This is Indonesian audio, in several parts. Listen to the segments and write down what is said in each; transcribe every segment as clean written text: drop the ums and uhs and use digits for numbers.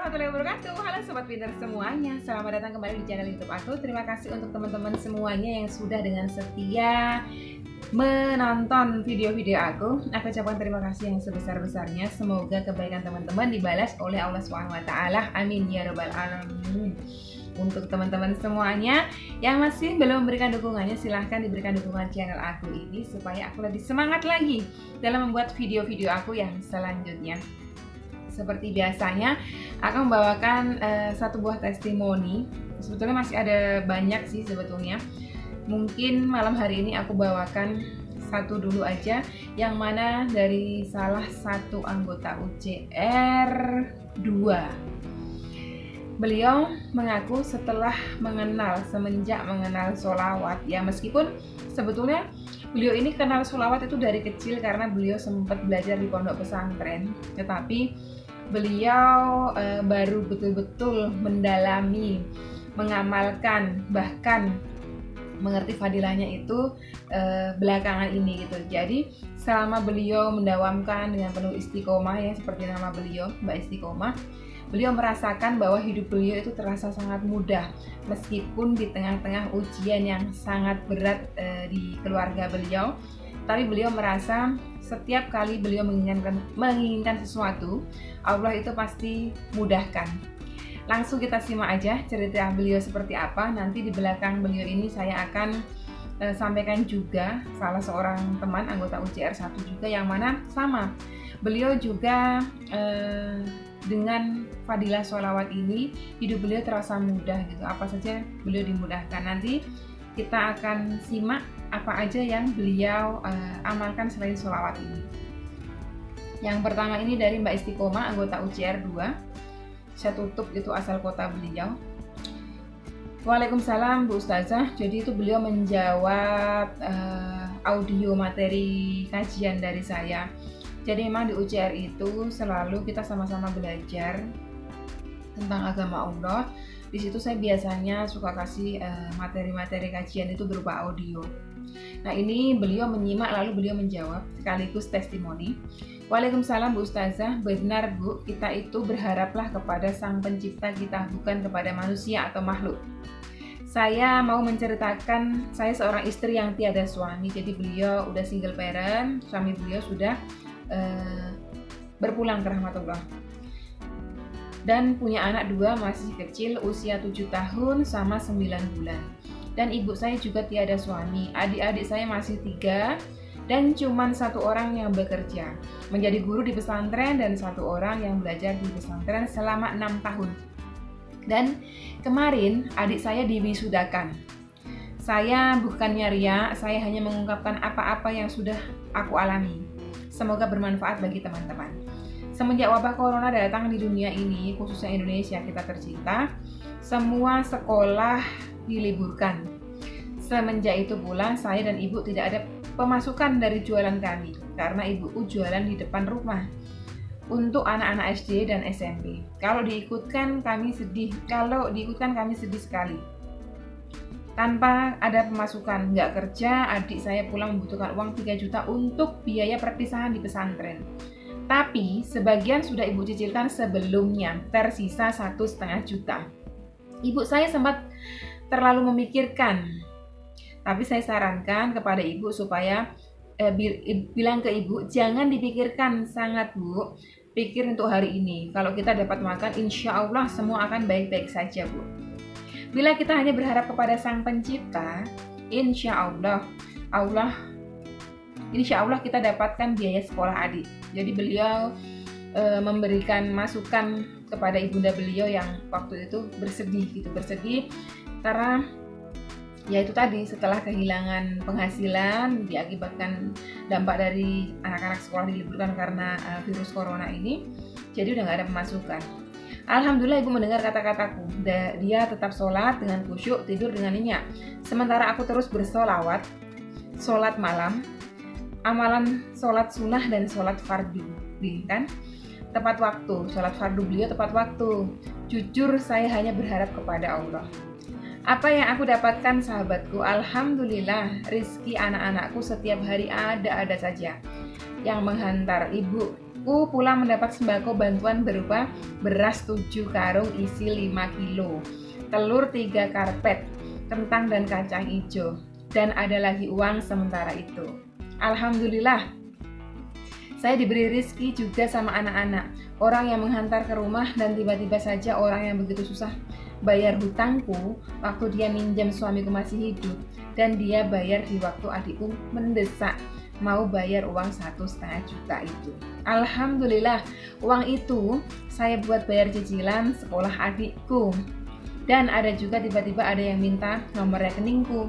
warahmatullahi wabarakatuh. Halo Sobat Pinter semuanya, selamat datang kembali di channel YouTube aku. Terima kasih untuk teman-teman semuanya yang sudah dengan setia menonton video-video aku. Aku ucapkan terima kasih yang sebesar-besarnya. Semoga kebaikan teman-teman dibalas oleh Allah SWT. Amin ya rabbal alamin. Untuk teman-teman semuanya yang masih belum memberikan dukungannya, silahkan diberikan dukungan channel aku ini supaya aku lebih semangat lagi dalam membuat video-video aku yang selanjutnya. Seperti biasanya, aku membawakan satu buah testimoni. Sebetulnya masih ada banyak sih sebetulnya. Mungkin malam hari ini aku bawakan satu dulu aja, yang mana dari salah satu anggota UCR 2. Beliau mengaku setelah semenjak mengenal sholawat, ya meskipun sebetulnya beliau ini kenal sholawat itu dari kecil karena beliau sempat belajar di pondok pesantren, tetapi beliau baru betul-betul mendalami, mengamalkan, bahkan mengerti fadilahnya itu belakangan ini gitu. Jadi selama beliau mendawamkan dengan penuh istiqomah, ya seperti nama beliau, Mbak Istiqomah, beliau merasakan bahwa hidup beliau itu terasa sangat mudah meskipun di tengah-tengah ujian yang sangat berat di keluarga beliau. Tapi beliau merasa setiap kali beliau menginginkan sesuatu, Allah itu pasti mudahkan. Langsung kita simak aja cerita beliau seperti apa. Nanti di belakang beliau ini saya akan sampaikan juga salah seorang teman anggota UCR 1 juga, yang mana sama. Beliau juga dengan fadilah sholawat ini, hidup beliau terasa mudah gitu. Apa saja beliau dimudahkan. Nanti kita akan simak apa aja yang beliau amalkan selain sholawat ini. Yang pertama ini dari Mbak Istiqomah, anggota UCR 2. Saya tutup itu asal kota beliau. Waalaikumsalam Bu Ustazah. Jadi itu beliau menjawab audio materi kajian dari saya. Jadi memang di UCR itu selalu kita sama-sama belajar tentang agama Allah. Di situ saya biasanya suka kasih materi-materi kajian itu berupa audio. Nah ini beliau menyimak lalu beliau menjawab sekaligus testimoni. Waalaikumsalam Bu Ustazah. Benar Bu, kita itu berharaplah kepada Sang Pencipta kita, bukan kepada manusia atau makhluk. Saya mau menceritakan, saya seorang istri yang tiada suami. Jadi beliau udah single parent, suami beliau sudah berpulang ke rahmatullah, dan punya anak 2 masih kecil, usia 7 tahun sama 9 bulan. Dan ibu saya juga tiada suami. Adik-adik saya masih 3 dan cuman 1 orang yang bekerja menjadi guru di pesantren dan 1 orang yang belajar di pesantren selama 6 tahun. Dan kemarin adik saya diwisudakan. Saya bukannya riya, saya hanya mengungkapkan apa-apa yang sudah aku alami. Semoga bermanfaat bagi teman-teman. Semenjak wabah corona datang di dunia ini, khususnya Indonesia kita tercinta, semua sekolah diliburkan. Semenjak itu pula saya dan ibu tidak ada pemasukan dari jualan kami, karena ibuku jualan di depan rumah untuk anak-anak SD dan SMP. Kalau diikutkan kami sedih sekali. Tanpa ada pemasukan, nggak kerja, adik saya pulang membutuhkan uang 3 juta untuk biaya perpisahan di pesantren. Tapi sebagian sudah ibu cicilkan sebelumnya, tersisa 1,5 juta. Ibu saya sempat terlalu memikirkan, tapi saya sarankan kepada ibu supaya bilang ke ibu, jangan dipikirkan sangat Bu, pikir untuk hari ini. Kalau kita dapat makan, insya Allah semua akan baik-baik saja Bu. Bila kita hanya berharap kepada Sang Pencipta, insya Allah kita dapatkan biaya sekolah adik. Jadi beliau memberikan masukan kepada ibunda beliau yang waktu itu bersedih karena ya itu tadi, setelah kehilangan penghasilan diakibatkan dampak dari anak-anak sekolah diliburkan karena virus corona ini, jadi udah nggak ada pemasukan. Alhamdulillah ibu mendengar kata-kataku. Dia tetap sholat dengan khusyuk, tidur dengan nyenyak. Sementara aku terus bersolawat, sholat malam, amalan sholat sunnah dan sholat fardu, kan? Tepat waktu, sholat fardu beliau tepat waktu. Jujur saya hanya berharap kepada Allah. Apa yang aku dapatkan sahabatku, alhamdulillah rizki anak-anakku setiap hari ada saja yang menghantar. Ibu Aku pula mendapat sembako bantuan berupa beras 7 karung isi 5 kilo, telur 3 karpet, kentang dan kacang hijau, dan ada lagi uang sementara itu. Alhamdulillah, saya diberi rezeki juga sama anak-anak, orang yang menghantar ke rumah, dan tiba-tiba saja orang yang begitu susah bayar hutangku waktu dia minjam suamiku masih hidup, dan dia bayar di waktu adikku mendesak mau bayar uang 1,5 juta itu. Alhamdulillah, uang itu saya buat bayar cicilan sekolah adikku. Dan ada juga tiba-tiba ada yang minta nomor rekeningku.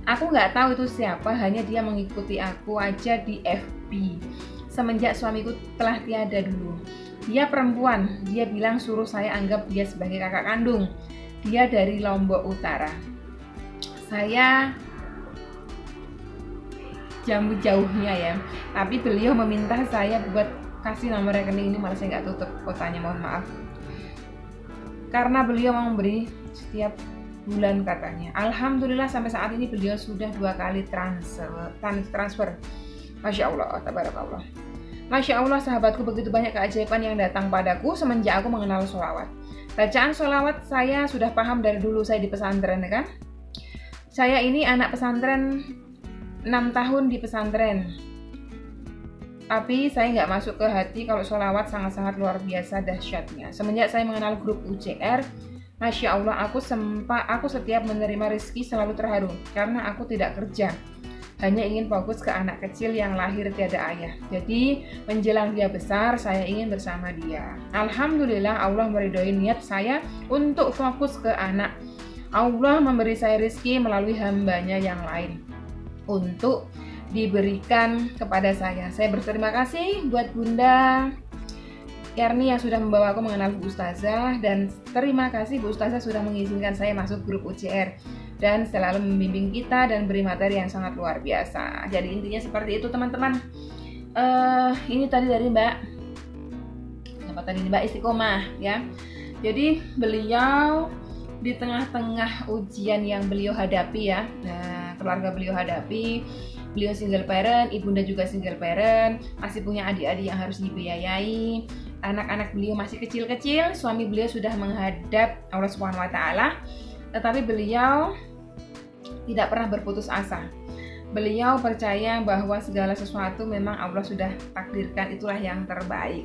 Aku nggak tahu itu siapa, hanya dia mengikuti aku aja di FB. Semenjak suamiku telah tiada dulu. Dia perempuan, dia bilang suruh saya anggap dia sebagai kakak kandung. Dia dari Lombok Utara. Saya jauhnya ya, tapi beliau meminta saya buat kasih nomor rekening ini, malah saya nggak tutup kotanya, mohon maaf, karena beliau mau memberi setiap bulan katanya. Alhamdulillah sampai saat ini beliau sudah 2 kali transfer. Masya Allah, tabarakallah. Masya Allah, sahabatku, begitu banyak keajaiban yang datang padaku semenjak aku mengenal sholawat. Bacaan sholawat saya sudah paham dari dulu saya di pesantren, kan? Saya ini anak pesantren, 6 tahun di pesantren, tapi saya nggak masuk ke hati kalau sholawat sangat-sangat luar biasa dahsyatnya. Semenjak saya mengenal grup UCR, Masya Allah, aku setiap menerima rezeki selalu terharu karena aku tidak kerja, hanya ingin fokus ke anak kecil yang lahir tiada ayah. Jadi menjelang dia besar, saya ingin bersama dia. Alhamdulillah, Allah meridhoi niat saya untuk fokus ke anak. Allah memberi saya rezeki melalui hambanya yang lain untuk diberikan kepada saya. Saya berterima kasih buat Bunda Yarni yang sudah membawa aku mengenal Bu Ustazah, dan terima kasih Bu Ustazah sudah mengizinkan saya masuk grup UCR dan selalu membimbing kita dan beri materi yang sangat luar biasa. Jadi intinya seperti itu, teman-teman. Ini tadi dari Mbak Istiqomah ya. Jadi beliau di tengah-tengah ujian yang beliau hadapi ya, keluarga beliau hadapi, beliau single parent, ibunda juga single parent, masih punya adik-adik yang harus dibiayai, anak-anak beliau masih kecil-kecil, suami beliau sudah menghadap Allah Subhanahu wa taala, tetapi beliau tidak pernah berputus asa. Beliau percaya bahwa segala sesuatu memang Allah sudah takdirkan, itulah yang terbaik.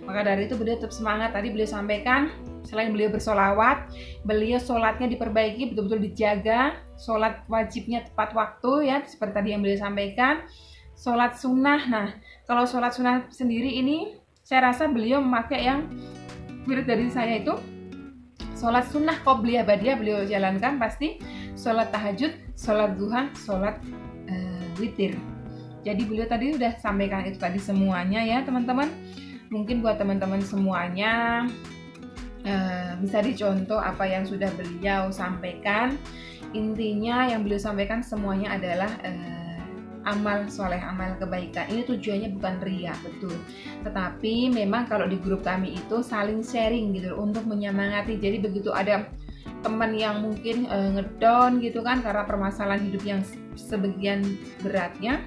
Maka dari itu beliau tetap semangat. Tadi beliau sampaikan, selain beliau bersolawat, beliau sholatnya diperbaiki, betul-betul dijaga. Sholat wajibnya tepat waktu ya, seperti tadi yang beliau sampaikan. Sholat sunnah, nah kalau sholat sunnah sendiri ini, saya rasa beliau memakai yang wirid dari saya itu, sholat sunnah qobliyah badiah beliau jalankan pasti. Sholat tahajud, sholat duha, sholat witir. Jadi beliau tadi udah sampaikan itu tadi semuanya ya teman-teman. Mungkin buat teman-teman semuanya bisa dicontoh apa yang sudah beliau sampaikan. Intinya yang beliau sampaikan semuanya adalah amal soleh, amal kebaikan. Ini tujuannya bukan riya, betul. Tetapi memang kalau di grup kami itu saling sharing gitu untuk menyemangati. Jadi begitu ada teman yang mungkin ngedown gitu kan karena permasalahan hidup yang sebagian beratnya,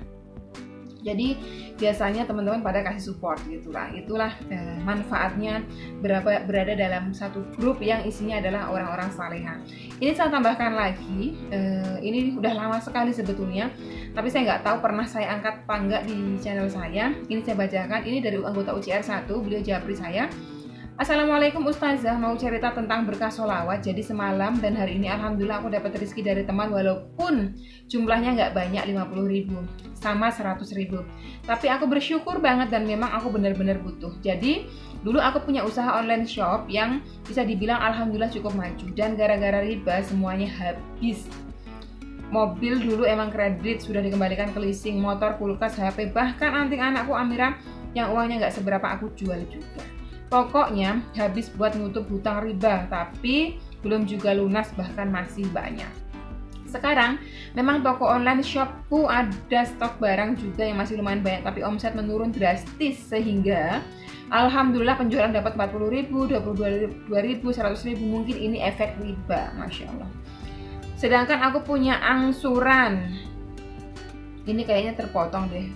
jadi biasanya teman-teman pada kasih support gitulah. Itulah manfaatnya berada dalam satu grup yang isinya adalah orang-orang salehah. Ini saya tambahkan lagi, ini udah lama sekali sebetulnya, tapi saya nggak tahu pernah saya angkat apa enggak di channel saya. Ini saya bacakan, ini dari anggota UCR 1, beliau japri saya. Assalamualaikum Ustazah, mau cerita tentang berkah sholawat. Jadi semalam dan hari ini alhamdulillah aku dapat rezeki dari teman, walaupun jumlahnya nggak banyak, 50.000 sama 100.000. Tapi aku bersyukur banget dan memang aku benar-benar butuh. Jadi dulu aku punya usaha online shop yang bisa dibilang alhamdulillah cukup maju, dan gara-gara riba semuanya habis. Mobil dulu emang kredit sudah dikembalikan ke leasing, motor, kulkas, HP, bahkan anting anakku Amira yang uangnya nggak seberapa aku jual juga. Pokoknya habis buat nutup hutang riba, tapi belum juga lunas, bahkan masih banyak. Sekarang memang toko online shopku ada stok barang juga yang masih lumayan banyak, tapi omset menurun drastis sehingga alhamdulillah penjualan dapat 40.000, 22.000, 100.000, mungkin ini efek riba, Masya Allah. Sedangkan aku punya angsuran, ini kayaknya terpotong deh,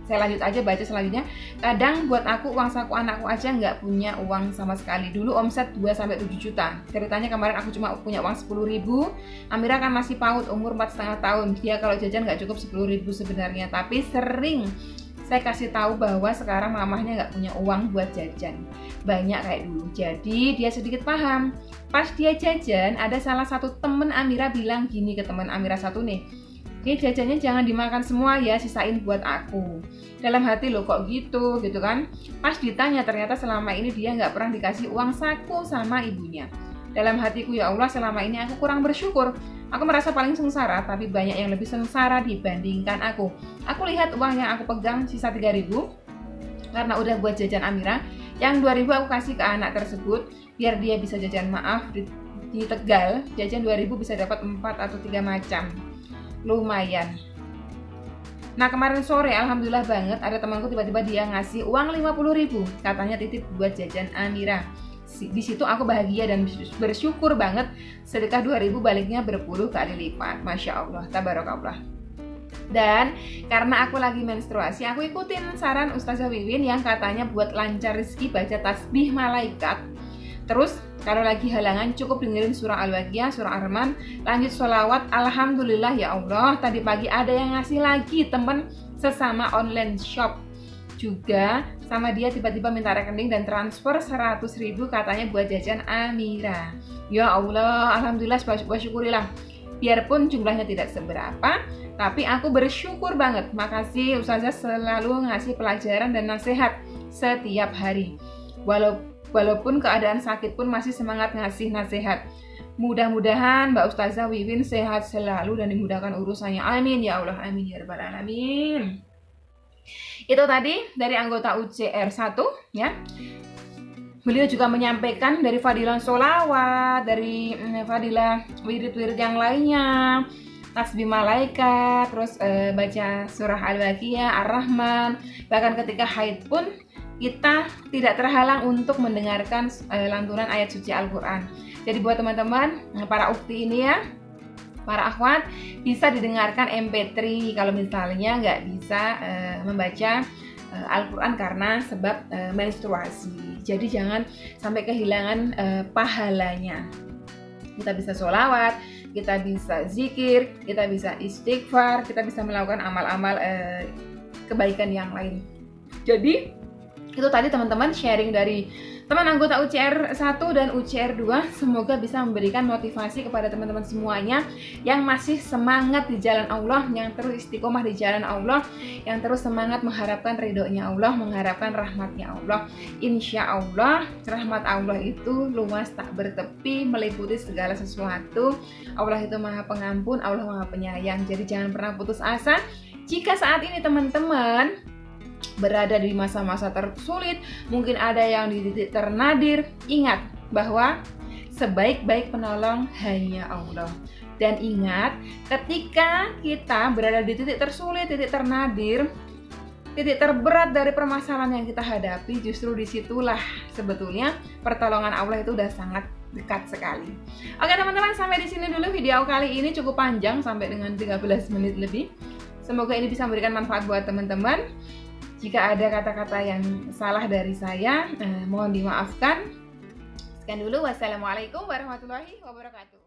saya lanjut aja baca selanjutnya. Kadang buat aku uang saku anakku aja nggak punya uang sama sekali. Dulu omset 2-7 juta. Ceritanya kemarin aku cuma punya uang 10.000. Amira kan masih PAUD, umur 4,5 tahun. Dia kalau jajan nggak cukup 10.000 sebenarnya. Tapi sering saya kasih tahu bahwa sekarang mamahnya nggak punya uang buat jajan banyak kayak dulu. Jadi dia sedikit paham. Pas dia jajan, ada salah satu temen Amira bilang gini ke teman Amira satu nih, "Oke, jajannya jangan dimakan semua ya, sisain buat aku." Dalam hati loh kok gitu kan. Pas ditanya ternyata selama ini dia nggak pernah dikasih uang saku sama ibunya. Dalam hatiku, ya Allah, selama ini aku kurang bersyukur. Aku merasa paling sengsara, tapi banyak yang lebih sengsara dibandingkan aku. Aku lihat uang yang aku pegang sisa 3.000 karena udah buat jajan Amira. Yang 2.000 aku kasih ke anak tersebut biar dia bisa jajan. Maaf, di Tegal jajan 2.000 bisa dapat 4 atau 3 macam. Lumayan. Nah, kemarin sore alhamdulillah banget ada temanku tiba-tiba dia ngasih uang 50.000, katanya titip buat jajan Amira. Di situ aku bahagia dan bersyukur banget. Sedekah 2.000 baliknya berpuluh kali lipat. Masya Allah, tabarakallah. Dan karena aku lagi menstruasi, aku ikutin saran Ustazah Wiwin yang katanya buat lancar rezeki baca tasbih malaikat. Terus kalau lagi halangan cukup dengerin surah Al-Waqiah, surah Ar-Rahman, lanjut sholawat. Alhamdulillah ya Allah, tadi pagi ada yang ngasih lagi temen sesama online shop juga, sama dia tiba-tiba minta rekening dan transfer 100.000 katanya buat jajan Amira. Ya Allah, alhamdulillah, syukurilah. Biarpun jumlahnya tidak seberapa, tapi aku bersyukur banget. Makasih Ustazah selalu ngasih pelajaran dan nasihat setiap hari. Walaupun keadaan sakit pun masih semangat ngasih nasihat. Mudah-mudahan Mbak Ustazah Wiwin sehat selalu dan dimudahkan urusannya. Amin ya Allah, amin ya rabbal alamin. Itu tadi dari anggota UCR 1 ya. Beliau juga menyampaikan dari fadilah sholawat, dari fadilah wirid-wirid yang lainnya, tasbih malaikat, terus baca surah Al-Waqiah, Ar-Rahman. Bahkan ketika haid pun kita tidak terhalang untuk mendengarkan lantunan ayat suci Al-Quran. Jadi buat teman-teman, para ukti ini ya, para akhwat, bisa didengarkan MP3 kalau misalnya nggak bisa membaca Al-Quran karena sebab menstruasi. Jadi jangan sampai kehilangan pahalanya. Kita bisa sholawat, kita bisa zikir, kita bisa istighfar, kita bisa melakukan amal-amal kebaikan yang lain. Jadi itu tadi teman-teman sharing dari teman anggota UCR 1 dan UCR 2. Semoga bisa memberikan motivasi kepada teman-teman semuanya yang masih semangat di jalan Allah, yang terus istiqomah di jalan Allah, yang terus semangat mengharapkan ridhonya Allah, mengharapkan rahmatnya Allah. Insya Allah rahmat Allah itu luas tak bertepi, meliputi segala sesuatu. Allah itu maha pengampun, Allah maha penyayang. Jadi jangan pernah putus asa. Jika saat ini teman-teman berada di masa-masa tersulit, mungkin ada yang di titik ternadir, ingat bahwa sebaik-baik penolong hanya Allah. Dan ingat, ketika kita berada di titik tersulit, titik ternadir, titik terberat dari permasalahan yang kita hadapi, justru disitulah sebetulnya pertolongan Allah itu udah sangat dekat sekali. Oke teman-teman, sampai di sini dulu video kali ini, cukup panjang sampai dengan 13 menit lebih. Semoga ini bisa memberikan manfaat buat teman-teman. Jika ada kata-kata yang salah dari saya, mohon dimaafkan. Sekian dulu. Wassalamualaikum warahmatullahi wabarakatuh.